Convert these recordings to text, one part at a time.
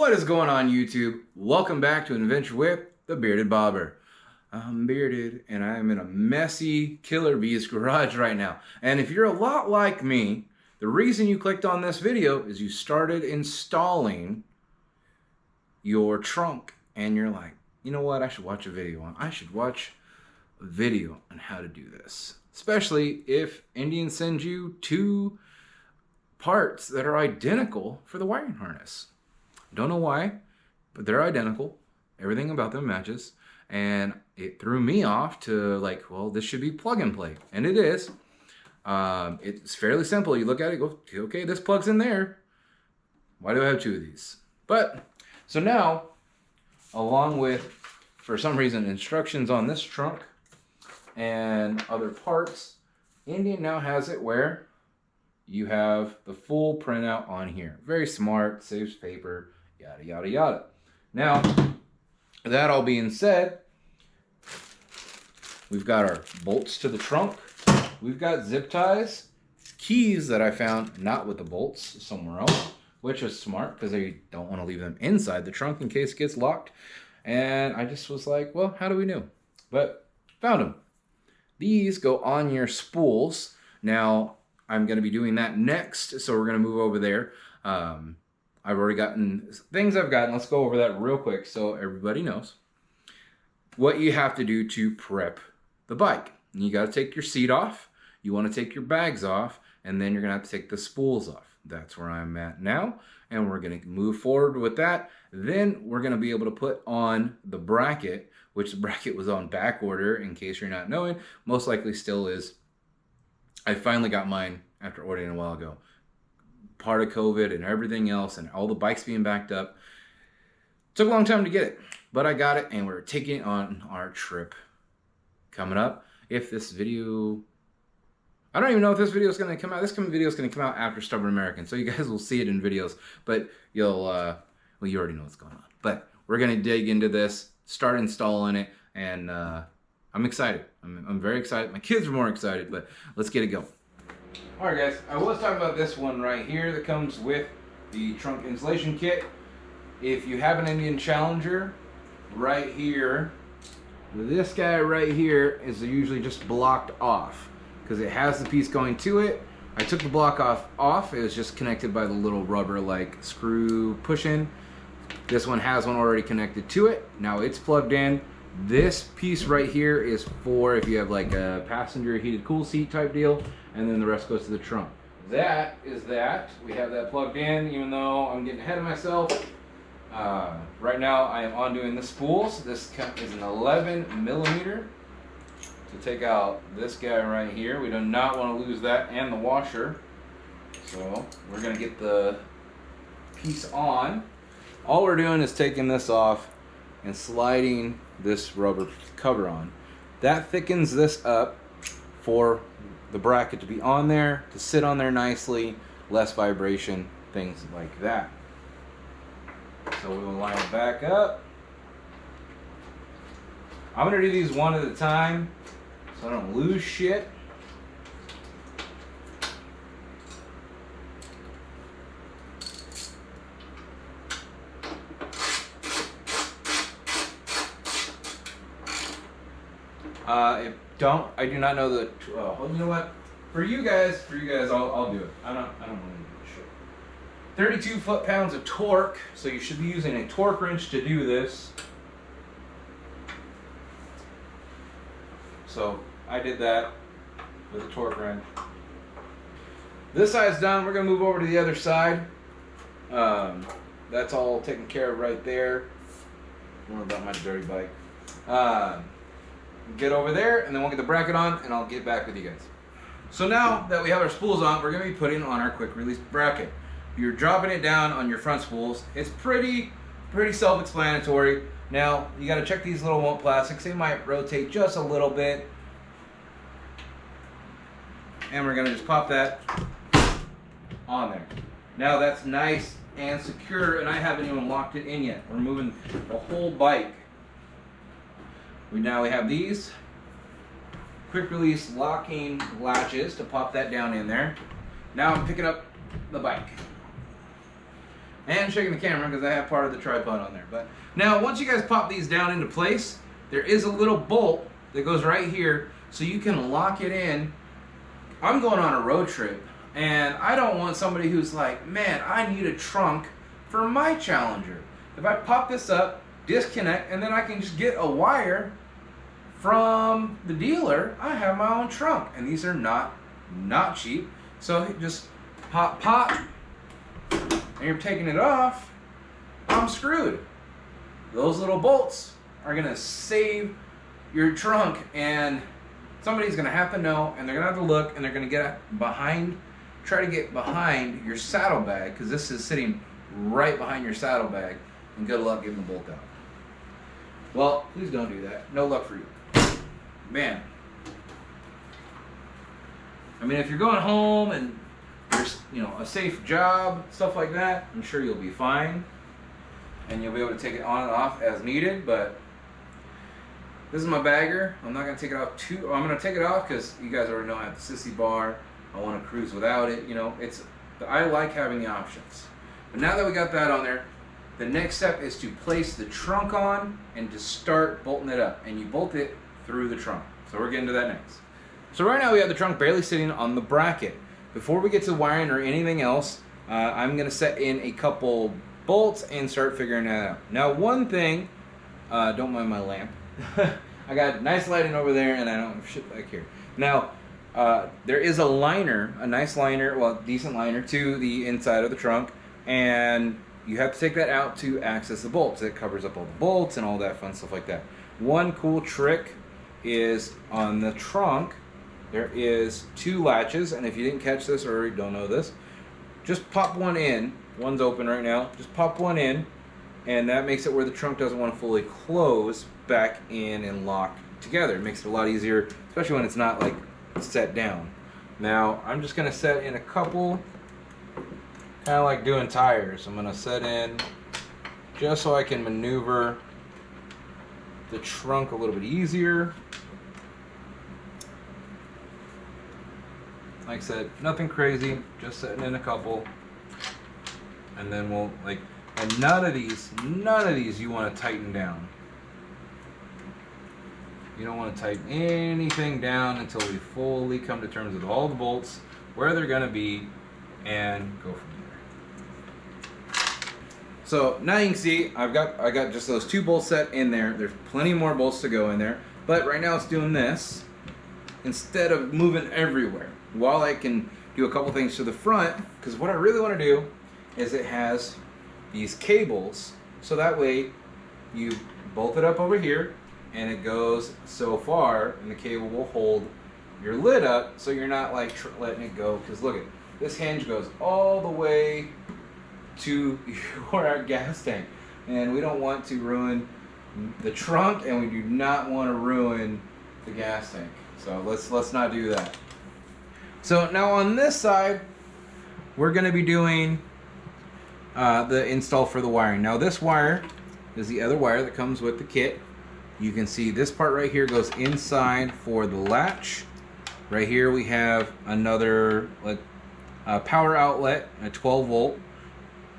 What is going on, YouTube? Welcome back to an adventure with the Bearded Bobber. I'm bearded and I'm in a messy Killer Bees garage right now. And if you're a lot like me, the reason you clicked on this video is you started installing your trunk and you're like, you know what, I should watch a video on. I should watch a video on how to do this. Especially if Indian sends you two parts that are identical for the wiring harness. Don't know why, but they're identical. Everything about them matches. And it threw me off to like, well, this should be plug and play. And it is. It's fairly simple. You look at it, go, okay, this plugs in there. Why do I have two of these? But, so now, along with, for some reason, instructions on this trunk and other parts, Indian now has it where you have the full printout on here. Very smart, saves paper, yada, yada, yada. Now, that all being said, we've got our bolts to the trunk. We've got zip ties, keys that I found not with the bolts, somewhere else, which is smart because they don't want to leave them inside the trunk in case it gets locked. And I just was like, well, how do we know? But found them. These go on your spools. Now, I'm going to be doing that next, so we're going to move over there. I've already gotten things I've gotten. Let's go over that real quick so everybody knows what you have to do to prep the bike. You got to take your seat off. You want to take your bags off, and then you're going to have to take the spools off. That's where I'm at now, and we're going to move forward with that. Then we're going to be able to put on the bracket, which the bracket was on back order, in case you're not knowing. Most likely still is. I finally got mine after ordering a while ago. Part of COVID and everything else and all the bikes being backed up. Took a long time to get it, but I got it and we're taking it on our trip coming up. If this video, I don't even know if this video is going to come out. This video is going to come out after Stubborn American, so you guys will see it in videos, but you'll, well, you already know what's going on. But we're going to dig into this, start installing it, and I'm excited. I'm very excited. My kids are more excited, but let's get it going. Alright guys, I was talking about this one right here that comes with the trunk insulation kit. If you have an Indian Challenger, right here, this guy right here is usually just blocked off because it has the piece going to it. I took the block off. It was just connected by the little rubber like screw push-in. This one has one already connected to it. Now it's plugged in. This piece right here is for if you have like a passenger heated cool seat type deal, and then the rest goes to the trunk. That is that. We have that plugged in, even though I'm getting ahead of myself. Right now I am undoing the spools. This is an 11 millimeter to take out this guy right here. We do not want to lose that and the washer. So we're going to get the piece on. All we're doing is taking this off and sliding this rubber cover on. That thickens this up for the bracket to be on there, to sit on there nicely, less vibration, things like that. So we'll line it back up. I'm gonna do these one at a time so I don't lose shit. I do not know the. Well, you know what? For you guys, I'll do it. I don't want to do shit. 32 foot-pounds of torque, so you should be using a torque wrench to do this. So I did that with a torque wrench. This side's done. We're gonna move over to the other side. That's all taken care of right there. Don't worry about my dirty bike. Get over there, and then we'll get the bracket on, and I'll get back with you guys. So now that we have our spools on, we're going to be putting on our quick release bracket. You're dropping it down on your front spools. It's pretty self-explanatory. Now, you got to check these little won't plastics. They might rotate just a little bit. And we're going to just pop that on there. Now that's nice and secure, and I haven't even locked it in yet. We're moving the whole bike. We have these quick release locking latches to pop that down in there. Now I'm picking up the bike. and shaking the camera because I have part of the tripod on there. But now, once you guys pop these down into place, there is a little bolt that goes right here, so you can lock it in. I'm going on a road trip, and I don't want somebody who's like, man, I need a trunk for my Challenger. If I pop this up, disconnect, and then I can just get a wire from the dealer, I have my own trunk. And these are not cheap. So just pop, and you're taking it off, I'm screwed. Those little bolts are gonna save your trunk, and somebody's gonna have to know, and they're gonna have to look, and they're gonna get behind, try to get behind your saddlebag, because this is sitting right behind your saddlebag, and good luck getting the bolt out. Well, please don't do that. No luck for you. Man. I mean, if you're going home and there's, you know, a safe job, stuff like that, I'm sure you'll be fine. And you'll be able to take it on and off as needed, but this is my bagger. I'm not going to take it off I'm going to take it off because you guys already know I have the sissy bar. I want to cruise without it. You know, I like having the options. But now that we got that on there, the next step is to place the trunk on and to start bolting it up. And you bolt it through the trunk. So we're getting to that next. So right now we have the trunk barely sitting on the bracket. Before we get to wiring or anything else, I'm going to set in a couple bolts and start figuring that out. Now, one thing, don't mind my lamp. I got nice lighting over there, and I don't have shit back here. Now, there is a liner, a nice liner, well, decent liner to the inside of the trunk, and you have to take that out to access the bolts. It covers up all the bolts and all that fun stuff like that. One cool trick is on the trunk, there is 2 latches, and if you didn't catch this or you don't know this, just pop one in. One's open right now. Just pop one in, and that makes it where the trunk doesn't want to fully close back in and lock together. It makes it a lot easier, especially when it's not like set down. Now, I'm just going to set in a couple, kind of like doing tires. I'm going to set in just so I can maneuver the trunk a little bit easier. Like I said, nothing crazy, just setting in a couple. And then we'll, like, and none of these you want to tighten down. You don't want to tighten anything down until we fully come to terms with all the bolts, where they're going to be, and go from there. So now you can see I got just those 2 bolts set in there. There's plenty more bolts to go in there, but right now it's doing this instead of moving everywhere. While I can do a couple things to the front, because what I really want to do is it has these cables, so that way you bolt it up over here and it goes so far, and the cable will hold your lid up so you're not like letting it go. Because look at this hinge goes all the way to your gas tank, and we don't want to ruin the trunk, and we do not want to ruin the gas tank. So let's not do that. So now on this side, we're going to be doing the install for the wiring. Now this wire is the other wire that comes with the kit. You can see this part right here goes inside for the latch. Right here we have another power outlet, a 12 volt,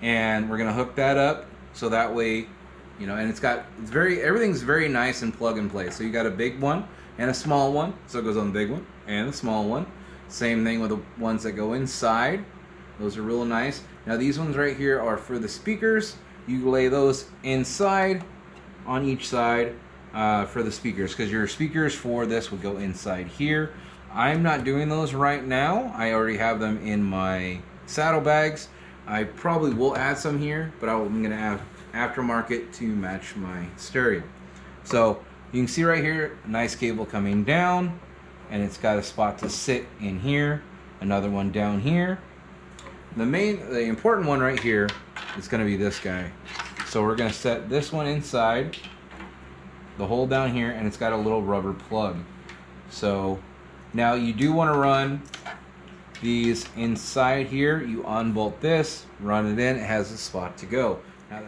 and we're going to hook that up so that way, you know, and everything's very nice and plug and play. So you got a big one and a small one, so it goes on the big one and the small one. Same thing with the ones that go inside. Those are real nice. Now these ones right here are for the speakers. You lay those inside on each side for the speakers, because your speakers for this would go inside here. I'm not doing those right now. I already have them in my saddlebags. I probably will add some here, but I'm going to have aftermarket to match my stereo. So you can see right here, a nice cable coming down, and it's got a spot to sit in here, another one down here. The important one right here is going to be this guy. So we're going to set this one inside, the hole down here, and it's got a little rubber plug. So now you do want to run these inside here. You unbolt this, run it in, it has a spot to go. Now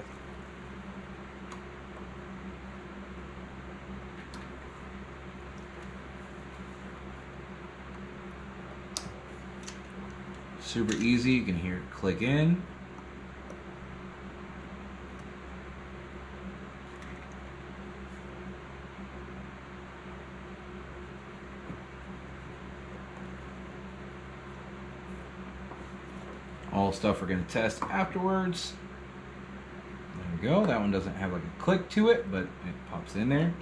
super easy, you can hear it click in. All stuff we're going to test afterwards. There we go. That one doesn't have like a click to it, but it pops in there.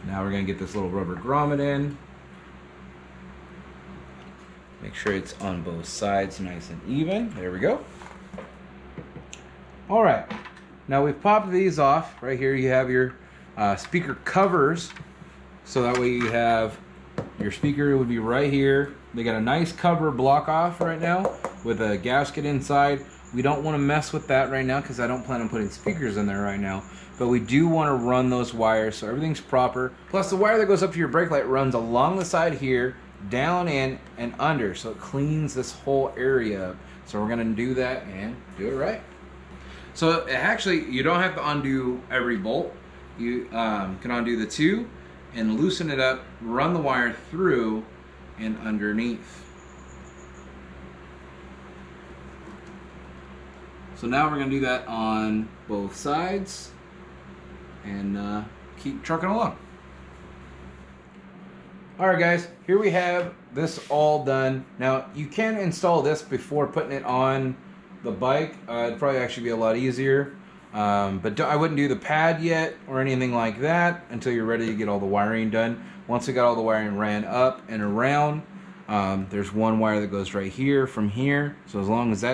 Now we're going to get this little rubber grommet in. Make sure it's on both sides nice and even. There we go. All right. Now we've popped these off. Right here you have your speaker covers. So that way you have your speaker would be right here. They got a nice cover block off right now with a gasket inside. We don't want to mess with that right now because I don't plan on putting speakers in there right now. But we do want to run those wires so everything's proper. Plus the wire that goes up to your brake light runs along the side here, down in and under. So it cleans this whole area up. So we're going to do that and do it right. So actually you don't have to undo every bolt. You can undo the two and loosen it up, run the wire through and underneath. So now we're going to do that on both sides and keep trucking along. Alright guys, here we have this all done. Now you can install this before putting it on the bike. It'd probably actually be a lot easier. But I wouldn't do the pad yet or anything like that until you're ready to get all the wiring done. Once we got all the wiring ran up and around, there's one wire that goes right here from here. So as long as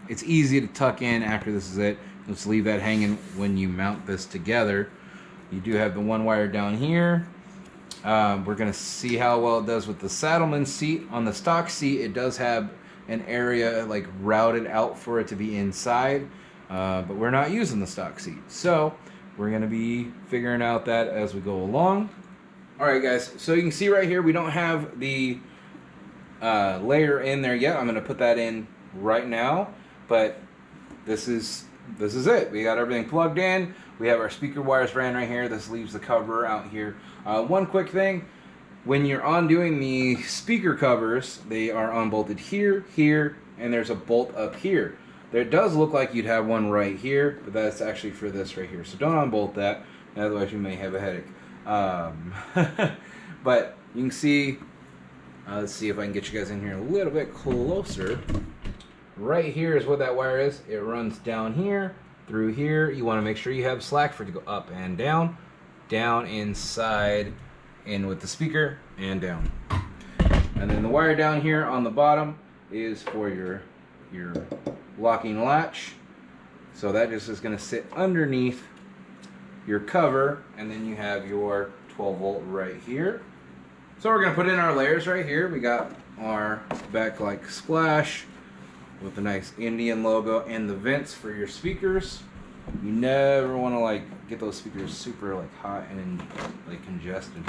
it's easy to tuck in after this is it. Let's leave that hanging when you mount this together. You do have the one wire down here. We're going to see how well it does with the Saddlemen seat. On the stock seat, it does have an area like routed out for it to be inside. But we're not using the stock seat, so we're going to be figuring out that as we go along. Alright guys, so you can see right here we don't have the layer in there yet. I'm going to put that in right now, but this is it. We got everything plugged in. We have our speaker wires ran right here. This leaves the cover out here. One quick thing, when you're undoing the speaker covers, they are unbolted here, here, and there's a bolt up here. There does look like you'd have one right here, but that's actually for this right here. So don't unbolt that, otherwise you may have a headache. But you can see, let's see if I can get you guys in here a little bit closer. Right here is what that wire is. It runs down here, through here. You want to make sure you have slack for it to go up and down inside, in with the speaker, and down. And then the wire down here on the bottom is for your locking latch. So that just is going to sit underneath your cover, and then you have your 12 volt right here. So we're going to put in our layers right here. We got our backlight splash with the nice Indian logo and the vents for your speakers. You never want to like get those speakers super like hot and like congested.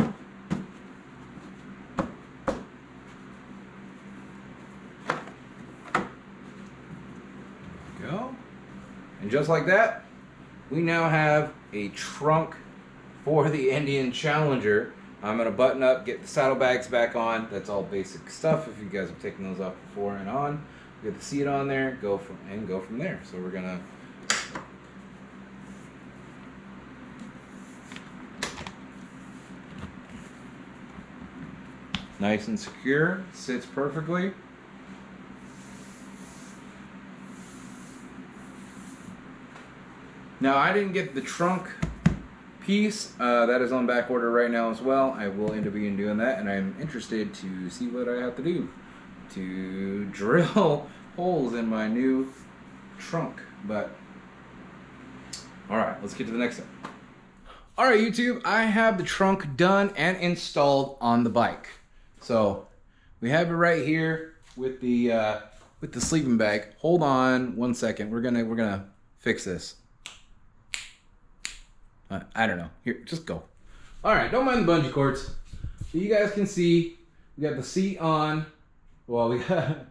Go. And just like that, we now have a trunk for the Indian Challenger. I'm going to button up, get the saddlebags back on. That's all basic stuff if you guys have taken those off before and on. Get the seat on there, go from there. So we're going to nice and secure, sits perfectly. Now I didn't get the trunk piece, that is on back order right now as well. I will end up doing that, and I'm interested to see what I have to do to drill holes in my new trunk. But alright, let's get to the next step. Alright YouTube, I have the trunk done and installed on the bike. So we have it right here with the sleeping bag. Hold on one second. We're gonna fix this. I don't know. Here, just go. All right, don't mind the bungee cords. So you guys can see we got the seat on. Well, we got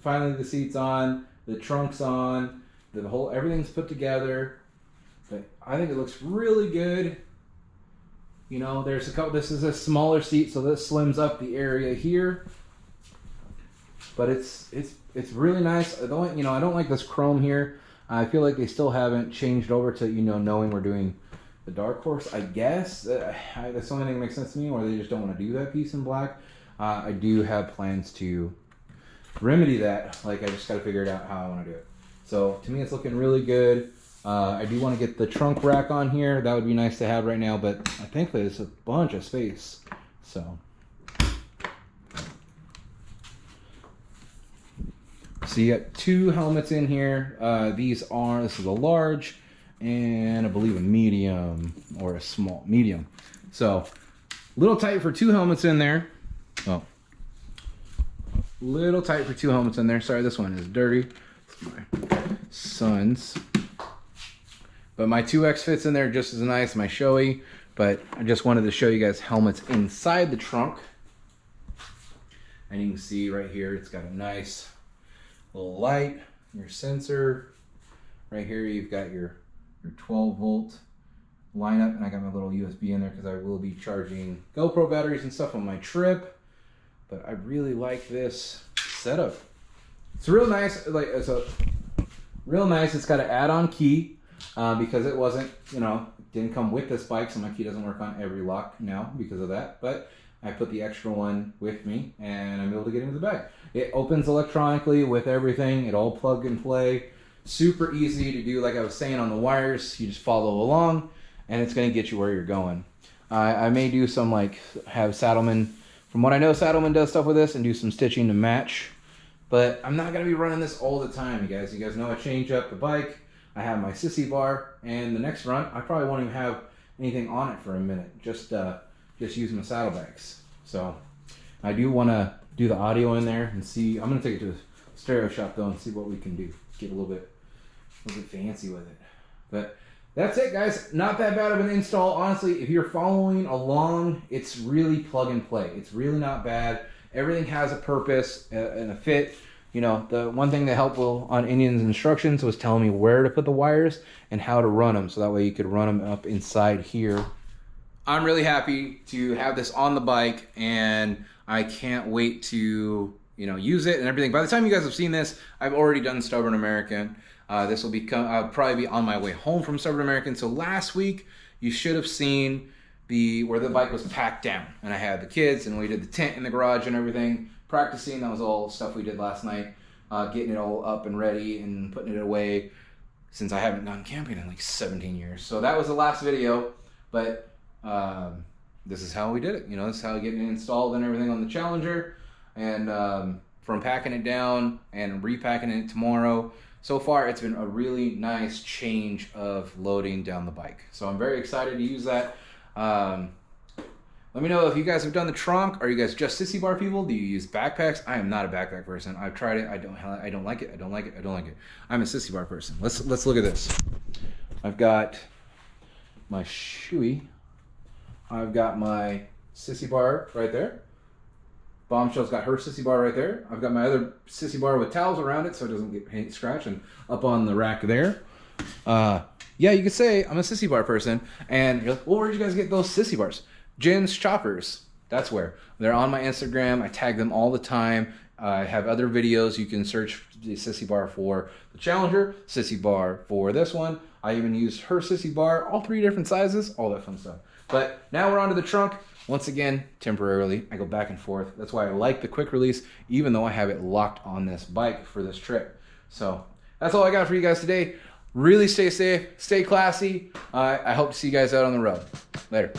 finally the seat's on. The trunk's on. The whole everything's put together. But I think it looks really good. You know, there's a couple. This is a smaller seat, so this slims up the area here. But it's really nice. I don't like this chrome here. I feel like they still haven't changed over to knowing we're doing the Darkhorse, I guess. That's the only thing that makes sense to me, or they just don't want to do that piece in black. I do have plans to remedy that. Like, I just got to figure it out how I want to do it. So to me, it's looking really good. I do want to get the trunk rack on here. That would be nice to have right now, but I think there's a bunch of space. So you got 2 helmets in here. This is a large and I believe a medium or a small medium. So a little tight for 2 helmets in there. Oh, little tight for 2 helmets in there. Sorry, this one is dirty. It's my son's. But my 2X fits in there just as nice, my Shoei. But I just wanted to show you guys helmets inside the trunk. And you can see right here, it's got a nice little light, your sensor. Right here, you've got your 12 volt lineup. And I got my little USB in there because I will be charging GoPro batteries and stuff on my trip. But I really like this setup. It's real nice. Like, it's a real nice. It's got an add-on key. Because it wasn't, didn't come with this bike, so my key doesn't work on every lock now because of that. But I put the extra one with me, and I'm able to get into the bag. It opens electronically with everything. It all plug and play. Super easy to do, like I was saying on the wires. You just follow along, and it's going to get you where you're going. I may do some, have Saddlemen. From what I know, Saddlemen does stuff with this and do some stitching to match. But I'm not going to be running this all the time, you guys. You guys know I change up the bike. I have my sissy bar, and the next run, I probably won't even have anything on it for a minute. Just use my saddlebags. So I do want to do the audio in there and see. I'm going to take it to the stereo shop though and see what we can do. Get a little bit fancy with it. But that's it, guys. Not that bad of an install. Honestly, if you're following along, it's really plug and play. It's really not bad. Everything has a purpose and a fit. The one thing that helped on Indian's instructions was telling me where to put the wires and how to run them, so that way you could run them up inside here. I'm really happy to have this on the bike, and I can't wait to use it and everything. By the time you guys have seen this, I've already done Stubborn American. This will I'll probably be on my way home from Stubborn American. So last week you should have seen where the bike was packed down, and I had the kids, and we did the tent in the garage and everything. Practicing, that was all stuff we did last night, getting it all up and ready and putting it away, since I haven't gone camping in like 17 years. So that was the last video, but this is how we did it. This is how getting it installed and everything on the Challenger, and from packing it down and repacking it tomorrow. So far, it's been a really nice change of loading down the bike. So I'm very excited to use that. Let me know if you guys have done the trunk. Are you guys just sissy bar people? Do you use backpacks? I am not a backpack person. I've tried it. I don't like it. I don't like it. I don't like it. I'm a sissy bar person. Let's look at this. I've got my shoey. I've got my sissy bar right there. Bombshell's got her sissy bar right there. I've got my other sissy bar with towels around it so it doesn't get paint scratch, and up on the rack there. Yeah, you could say I'm a sissy bar person. And you're like, well, where'd you guys get those sissy bars? Ginz Choppers. That's where. They're on my Instagram. I tag them all the time. I have other videos. You can search the sissy bar for the Challenger, sissy bar for this one. I even used her sissy bar, all 3 different sizes, all that fun stuff. But now we're on to the trunk. Once again, temporarily, I go back and forth. That's why I like the quick release, even though I have it locked on this bike for this trip. So that's all I got for you guys today. Really stay safe, stay classy. I hope to see you guys out on the road. Later.